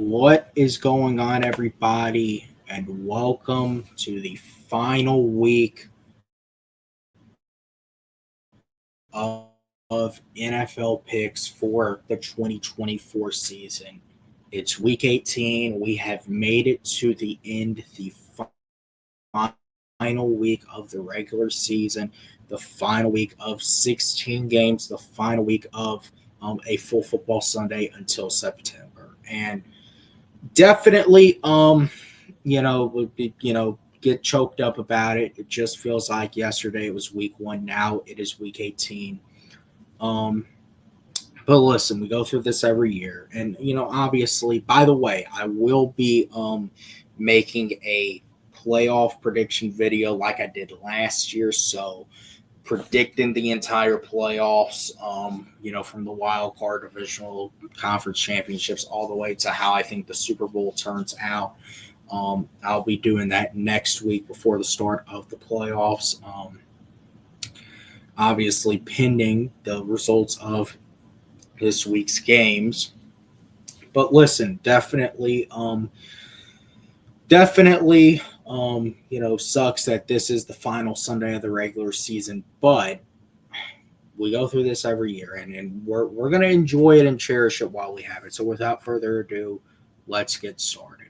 What is going on, everybody? And welcome to the final week of NFL picks for the 2024 season. It's week 18. We have made it to the end, the final week of the regular season, the final week of 16 games, the final week of a full football Sunday until September. And definitely get choked up about it. It just feels like yesterday it was week 1. Now it is week 18. um but listen, we go through this every year, and obviously, by the way, I will be making a playoff prediction video like I did last year. So predicting the entire playoffs, from the wild card, divisional, conference championships, all the way to how I think the Super Bowl turns out. I'll be doing that next week before the start of the playoffs. Obviously, pending the results of this week's games. But listen, definitely, sucks that this is the final Sunday of the regular season, but we go through this every year, and we're gonna enjoy it and cherish it while we have it. So without further ado, let's get started.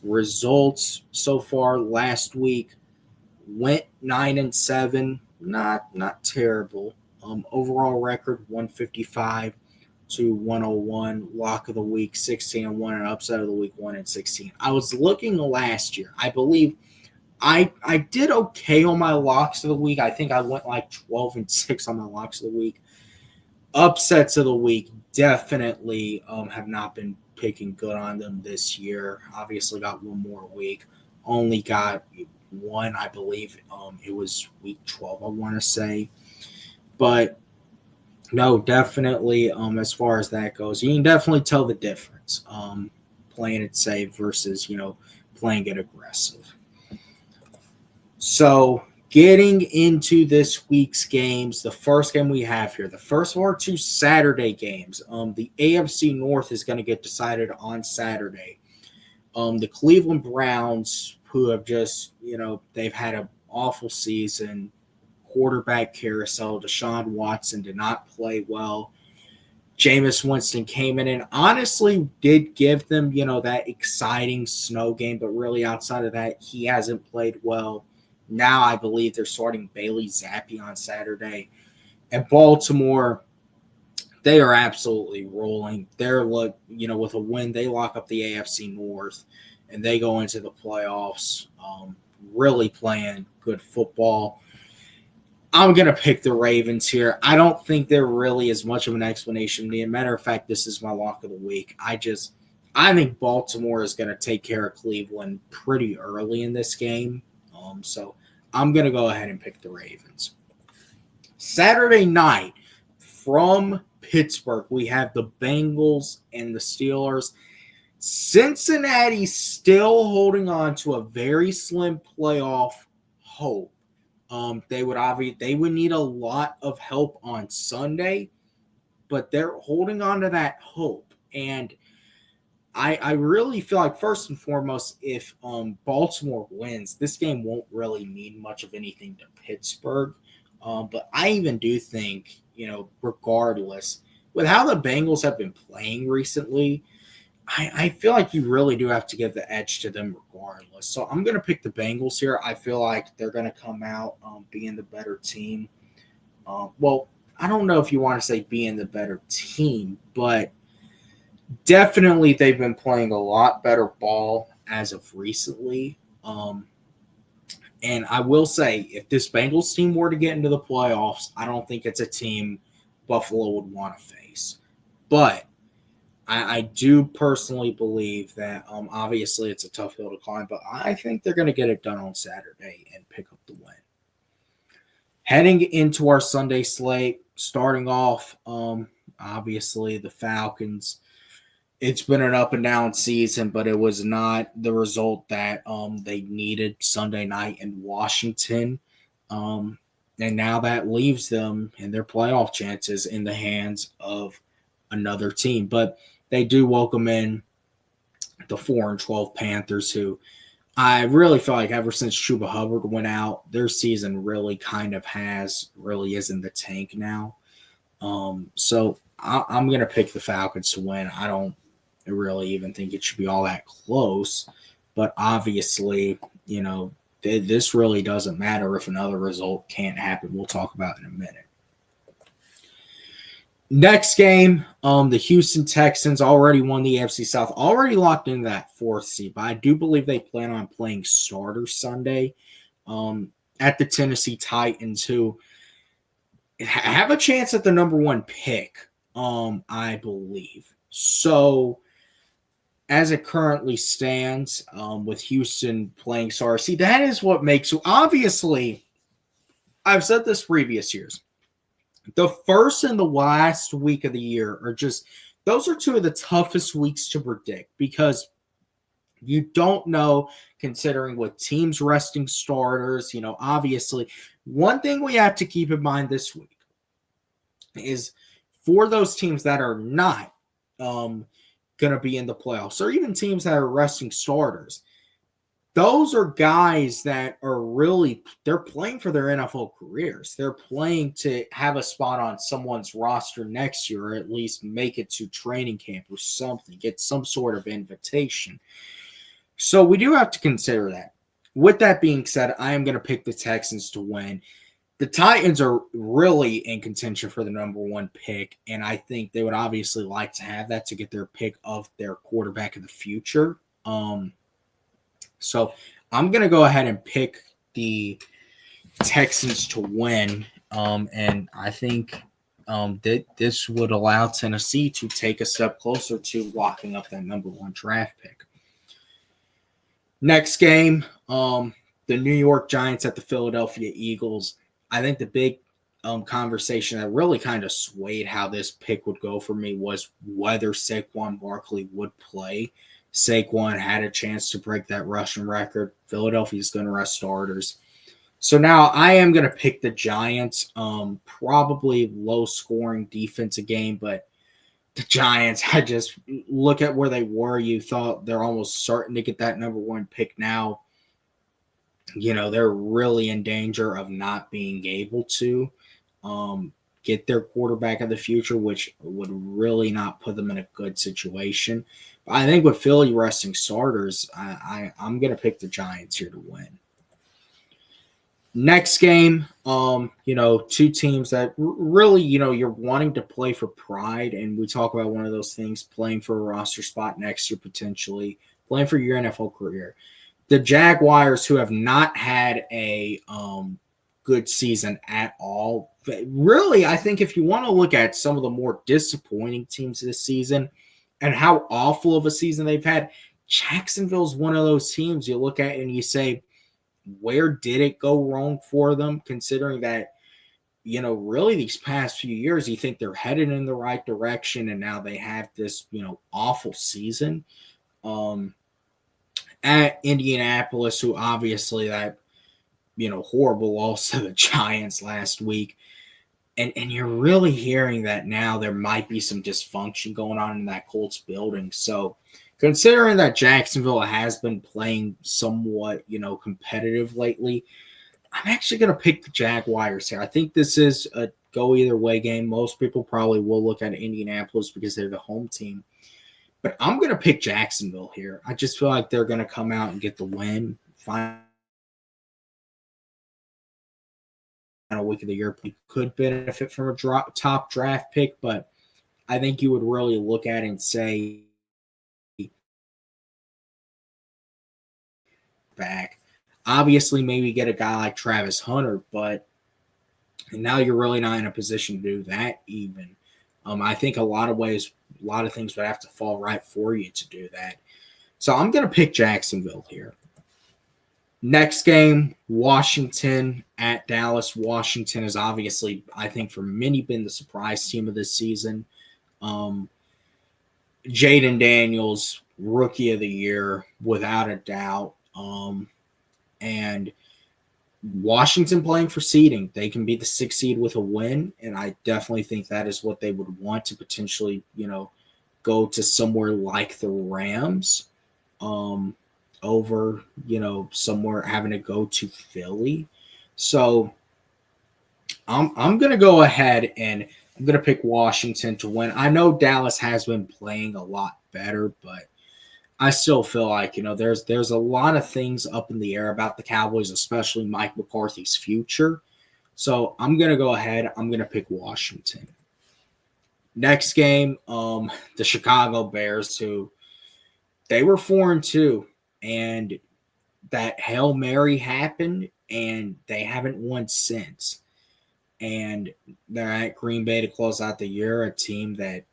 Results so far last week went 9-7, not terrible. Overall record 155 to 101. Lock of the week 16-1, and upset of the week 1-16. I was looking last year. I believe I did okay on my locks of the week. I think I went like 12-6 on my locks of the week. Upsets of the week definitely have not been picking good on them this year. Obviously, got one more week. Only got one, I believe. It was week 12, I want to say. But no, definitely. As far as that goes, you can definitely tell the difference. Playing it safe versus playing it aggressive. So, getting into this week's games, the first game we have here, the first of our two Saturday games. The AFC North is going to get decided on Saturday. The Cleveland Browns, who have just, they've had an awful season, quarterback carousel. Deshaun Watson did not play well. Jameis Winston came in and honestly did give them, that exciting snow game, but really outside of that, he hasn't played well. Now I believe they're starting Bailey Zappi on Saturday. And Baltimore, they are absolutely rolling. They're with a win, they lock up the AFC North and they go into the playoffs, really playing good football. I'm going to pick the Ravens here. I don't think there really is much of an explanation. As a matter of fact, this is my lock of the week. I think Baltimore is going to take care of Cleveland pretty early in this game. So I'm going to go ahead and pick the Ravens. Saturday night from Pittsburgh, we have the Bengals and the Steelers. Cincinnati still holding on to a very slim playoff hope. They would need a lot of help on Sunday, but they're holding on to that hope. And I really feel like, first and foremost, if Baltimore wins, this game won't really mean much of anything to Pittsburgh. But I even do think, regardless, with how the Bengals have been playing recently, I feel like you really do have to give the edge to them regardless. So I'm going to pick the Bengals here. I feel like they're going to come out being the better team. Well, I don't know if you want to say being the better team, but definitely they've been playing a lot better ball as of recently. And I will say, if this Bengals team were to get into the playoffs, I don't think it's a team Buffalo would want to face. But I do personally believe that obviously it's a tough hill to climb, but I think they're going to get it done on Saturday and pick up the win. Heading into our Sunday slate, starting off, obviously the Falcons. It's been an up and down season, but it was not the result that they needed Sunday night in Washington. And now that leaves them and their playoff chances in the hands of another team. But they do welcome in the 4-12 Panthers, who I really feel like ever since Chuba Hubbard went out, their season really kind of really is in the tank now. So I'm going to pick the Falcons to win. I don't really even think it should be all that close, but obviously, this really doesn't matter if another result can't happen. We'll talk about in a minute. Next game, the Houston Texans already won the AFC South, already locked in that 4th seed, but I do believe they plan on playing starters Sunday at the Tennessee Titans, who have a chance at the number 1 pick, I believe. So, as it currently stands, with Houston playing starters, see, that is what makes, so obviously, I've said this previous years, the first and the last week of the year those are 2 of the toughest weeks to predict because you don't know, considering with teams resting starters. Obviously, one thing we have to keep in mind this week is for those teams that are not going to be in the playoffs, or even teams that are resting starters, those are guys that are they're playing for their NFL careers. They're playing to have a spot on someone's roster next year, or at least make it to training camp or something, get some sort of invitation. So we do have to consider that. With that being said, I am going to pick the Texans to win. The Titans are really in contention for the number 1 pick, and I think they would obviously like to have that to get their pick of their quarterback of the future. So I'm going to go ahead and pick the Texans to win, and I think that this would allow Tennessee to take a step closer to locking up that number 1 draft pick. Next game, the New York Giants at the Philadelphia Eagles. I think the big conversation that really kind of swayed how this pick would go for me was whether Saquon Barkley would play. Saquon had a chance to break that rushing record. Philadelphia is going to rest starters. So now I am going to pick the Giants. Probably low-scoring defensive game, but the Giants, I just look at where they were. You thought they're almost certain to get that number 1 pick now. They're really in danger of not being able to get their quarterback of the future, which would really not put them in a good situation. But I think with Philly resting starters, I'm going to pick the Giants here to win. Next game, 2 teams that really, you're wanting to play for pride. And we talk about one of those things, playing for a roster spot next year, potentially playing for your NFL career. The Jaguars, who have not had a good season at all. But really, I think if you want to look at some of the more disappointing teams this season and how awful of a season they've had, Jacksonville's one of those teams you look at and you say, where did it go wrong for them, considering that, really these past few years, you think they're headed in the right direction, and now they have this, awful season. At Indianapolis, who obviously that, horrible loss to the Giants last week. And you're really hearing that now there might be some dysfunction going on in that Colts building. So considering that Jacksonville has been playing somewhat, competitive lately, I'm actually going to pick the Jaguars here. I think this is a go either way game. Most people probably will look at Indianapolis because they're the home team. But I'm going to pick Jacksonville here. I just feel like they're going to come out and get the win. Final week of the year could benefit from a top draft pick, but I think you would really look at it and say back. Obviously, maybe get a guy like Travis Hunter, but now you're really not in a position to do that even. I think a lot of things would have to fall right for you to do that. So I'm going to pick Jacksonville here. Next game, Washington at Dallas. Washington is obviously, I think, for many been the surprise team of this season. Jaden Daniels, rookie of the year, without a doubt. And Washington playing for seeding. They can be the 6th seed with a win, and I definitely think that is what they would want to potentially, go to somewhere like the Rams. over, somewhere having to go to Philly. So I'm gonna go ahead and I'm gonna pick Washington to win. I know Dallas has been playing a lot better, but I still feel like there's a lot of things up in the air about the Cowboys, especially Mike McCarthy's future. So I'm gonna go ahead. I'm gonna pick Washington. Next game, the Chicago Bears, who they were 4-2, and that Hail Mary happened, and they haven't won since. And they're at Green Bay to close out the year, a team that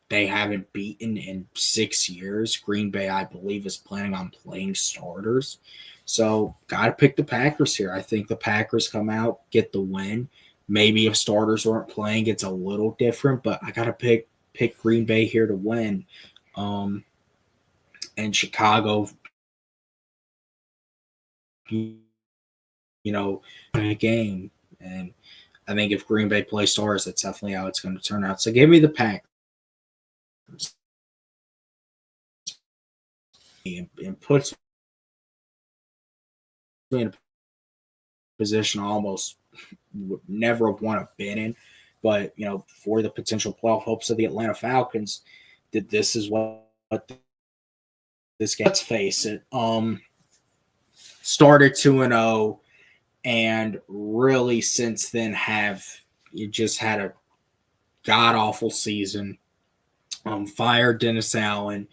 they haven't beaten in 6 years. Green Bay, I believe, is planning on playing starters. So, got to pick the Packers here. I think the Packers come out, get the win. Maybe if starters weren't playing, it's a little different, but I got to pick Green Bay here to win. And Chicago, in a game. And I think if Green Bay plays stars, that's definitely how it's going to turn out. So give me the Packers. And puts me in a position I almost would never have want to been in. But, for the potential playoff hopes of the Atlanta Falcons, that this is what this game. Let's face it. Started 2-0, and really since then you just had a god awful season. Fired Dennis Allen.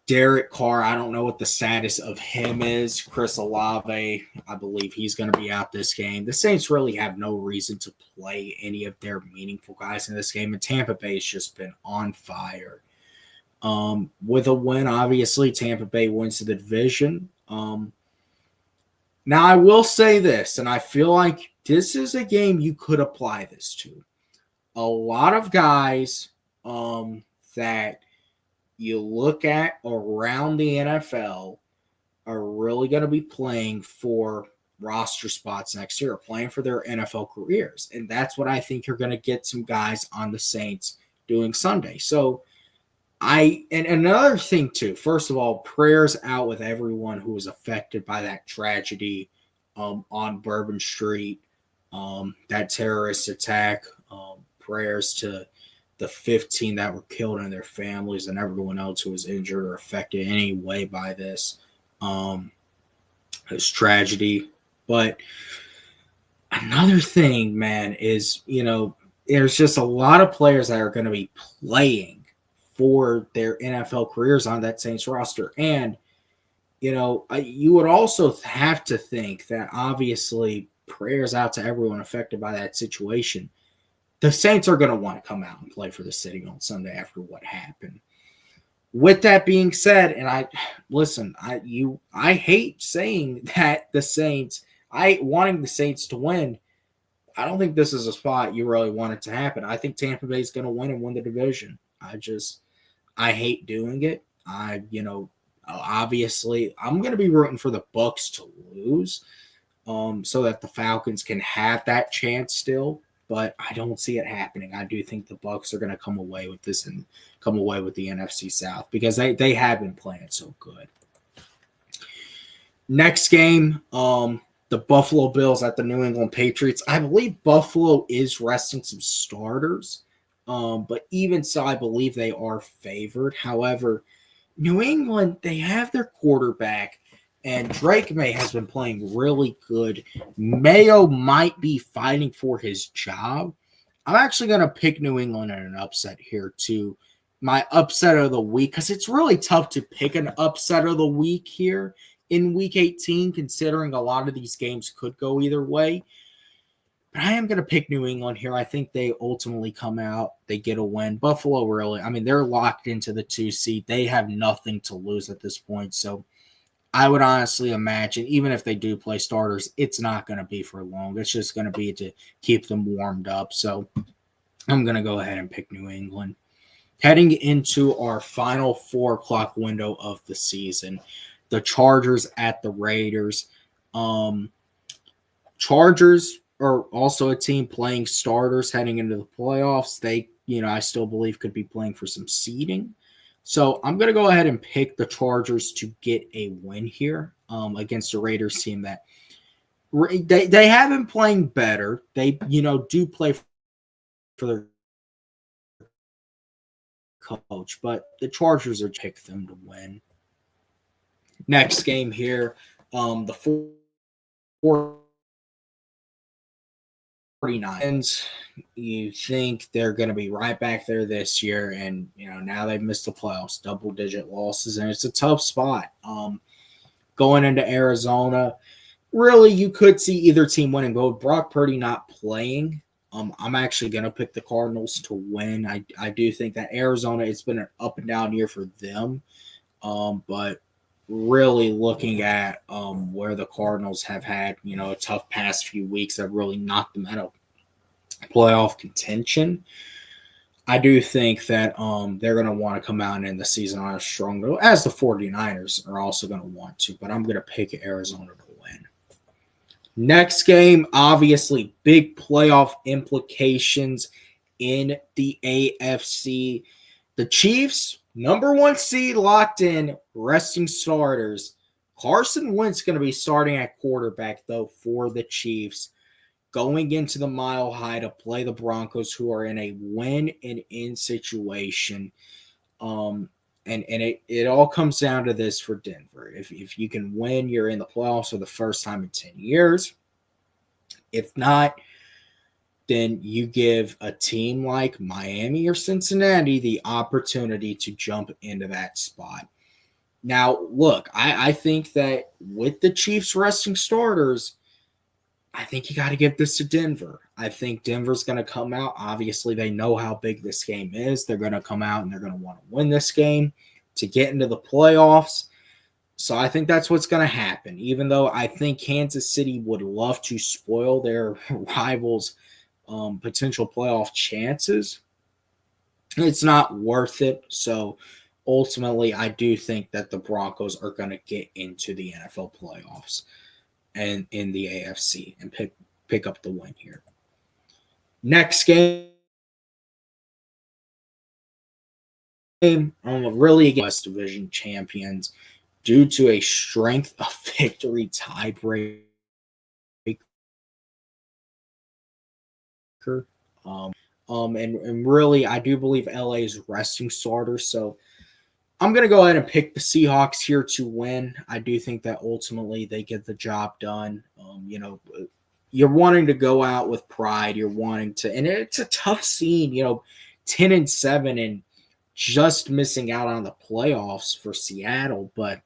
Derek Carr, I don't know what the status of him is. Chris Olave, I believe he's going to be out this game. The Saints really have no reason to play any of their meaningful guys in this game, and Tampa Bay has just been on fire. With a win, obviously, Tampa Bay wins the division. Now, I will say this, and I feel like this is a game you could apply this to. A lot of guys that you look at around the NFL are really going to be playing for roster spots next year, playing for their NFL careers. And that's what I think you're going to get some guys on the Saints doing Sunday. So and another thing too, first of all, prayers out with everyone who was affected by that tragedy on Bourbon Street, that terrorist attack. Prayers to the 15 that were killed and their families and everyone else who was injured or affected in any way by this tragedy. But another thing, man, is, there's just a lot of players that are going to be playing for their NFL careers on that Saints roster. And, you would also have to think that obviously prayers out to everyone affected by that situation. The Saints are going to want to come out and play for the city on Sunday after what happened. With that being said, and I hate saying that wanting the Saints to win. I don't think this is a spot you really want it to happen. I think Tampa Bay is going to win the division. I hate doing it. Obviously I'm going to be rooting for the Bucs to lose, so that the Falcons can have that chance still. But I don't see it happening. I do think the Bucs are going to come away with this and come away with the NFC South because they have been playing so good. Next game, the Buffalo Bills at the New England Patriots. I believe Buffalo is resting some starters, but even so, I believe they are favored. However, New England, they have their quarterback, and Drake May has been playing really good. Mayo might be fighting for his job. I'm actually going to pick New England in an upset here too. My upset of the week, because it's really tough to pick an upset of the week here in Week 18, considering a lot of these games could go either way. But I am going to pick New England here. I think they ultimately come out. They get a win. Buffalo, really, they're locked into the 2 seed. They have nothing to lose at this point. So I would honestly imagine, even if they do play starters, it's not going to be for long. It's just going to be to keep them warmed up. So I'm going to go ahead and pick New England. Heading into our final 4 o'clock window of the season, the Chargers at the Raiders. Chargers are also a team playing starters heading into the playoffs. They, I still believe could be playing for some seeding. So I'm going to go ahead and pick the Chargers to get a win here against the Raiders team that they have been playing better. They, do play for their coach, but the Chargers are pick them to win. Next game here, the 49ers, you think they're going to be right back there this year, and now they've missed the playoffs, double-digit losses, and it's a tough spot. Going into Arizona, really, you could see either team winning, but with Brock Purdy not playing, I'm actually going to pick the Cardinals to win. I do think that Arizona, it's been an up and down year for them, but really looking at where the Cardinals have had, a tough past few weeks that really knocked them out of playoff contention. I do think that they're going to want to come out in the season on a strong note, as the 49ers are also going to want to, but I'm going to pick Arizona to win. Next game, obviously, big playoff implications in the AFC. The Chiefs, number 1 seed, locked in, resting starters. Carson Wentz going to be starting at quarterback, though, for the Chiefs, going into the Mile High to play the Broncos, who are in a win-and-in situation. And it all comes down to this for Denver. If you can win, you're in the playoffs for the first time in 10 years. If not, then you give a team like Miami or Cincinnati the opportunity to jump into that spot. Now, look, I think that with the Chiefs resting starters, I think you got to give this to Denver. I think Denver's going to come out. Obviously, they know how big this game is. They're going to come out and they're going to want to win this game to get into the playoffs. So I think that's what's going to happen, even though I think Kansas City would love to spoil their rivals' potential playoff chances. It's not worth it. So ultimately, I do think that the Broncos are going to get into the NFL playoffs and in the AFC and pick up the win here. Next game, really against West Division champions due to a strength of victory tiebreaker. And really, I do believe LA is resting starters, so I'm going to go ahead and pick the Seahawks here to win. I do think that ultimately they get the job done. You're wanting to go out with pride. You're wanting to, and it's a tough scene, 10-7 and just missing out on the playoffs for Seattle, but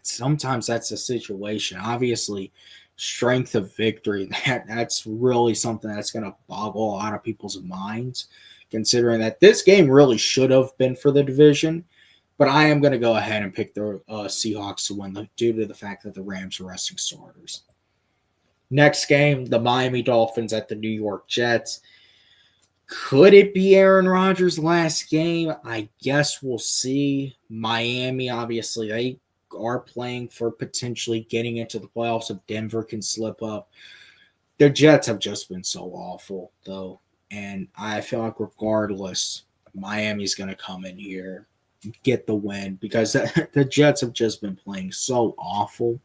sometimes that's a situation. Obviously, strength of victory, that's really something that's going to boggle a lot of people's minds, considering that this game really should have been for the division. But I am going to go ahead and pick the Seahawks to win due to the fact that the Rams are resting starters. Next game, the Miami Dolphins at the New York Jets. Could it be Aaron Rodgers' last game? I guess we'll see. Miami, obviously, they are playing for potentially getting into the playoffs if Denver can slip up. The Jets have just been so awful, though. And I feel like regardless, Miami's going to come in here, get the win, because the Jets have just been playing so awful.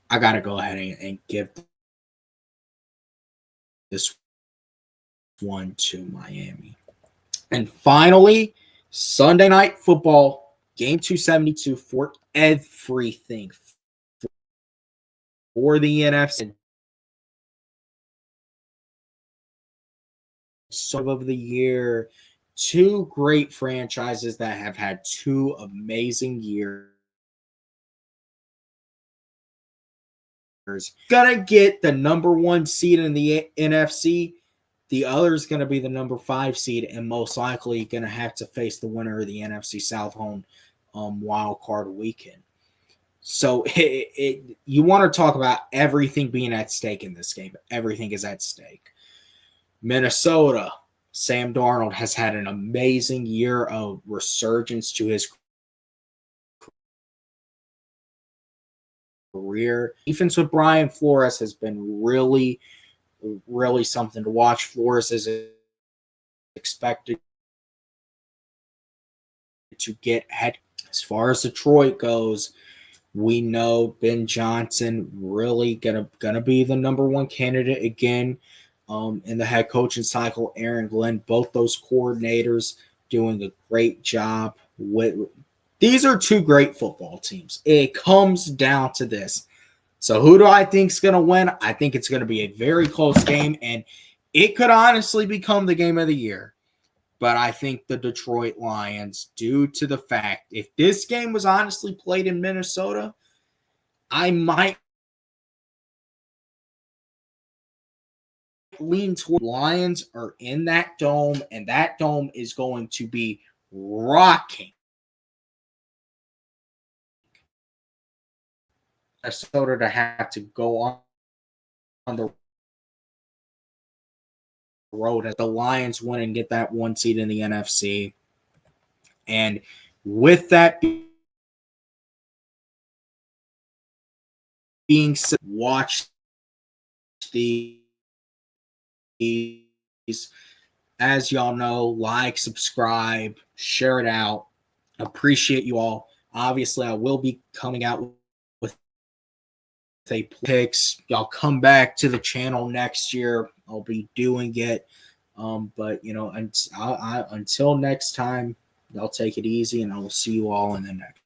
I got to go ahead and give this one to Miami. And finally, Sunday Night Football, Game 272 for everything for the NFC. Of the year, 2 great franchises that have had 2 amazing years. Gonna get the number 1 seed in the NFC. The other is going to be the number 5 seed, and most likely going to have to face the winner of the NFC South home wild card weekend. So you want to talk about everything being at stake in this game. Everything is at stake. Minnesota, Sam Darnold has had an amazing year of resurgence to his career. Defense with Brian Flores has been really, really something to watch. Flores is expected to get head. As far as Detroit goes, we know Ben Johnson really gonna be the number one candidate again in the head coaching cycle. Aaron Glenn, both those coordinators doing a great job. These are two great football teams. It comes down to this. So who do I think is going to win? I think it's going to be a very close game, and it could honestly become the game of the year. But I think the Detroit Lions, due to the fact, if this game was honestly played in Minnesota, I might lean toward Lions are in that dome, and that dome is going to be rocking Minnesota to have to go on the road as the Lions win and get that one seed in the NFC. And with that being said, watch these. As y'all know, like, subscribe, share it out. Appreciate you all. Obviously, I will be coming out with a picks. Y'all come back to the channel next year. I'll be doing it. But until next time, y'all take it easy, and I will see you all in the next.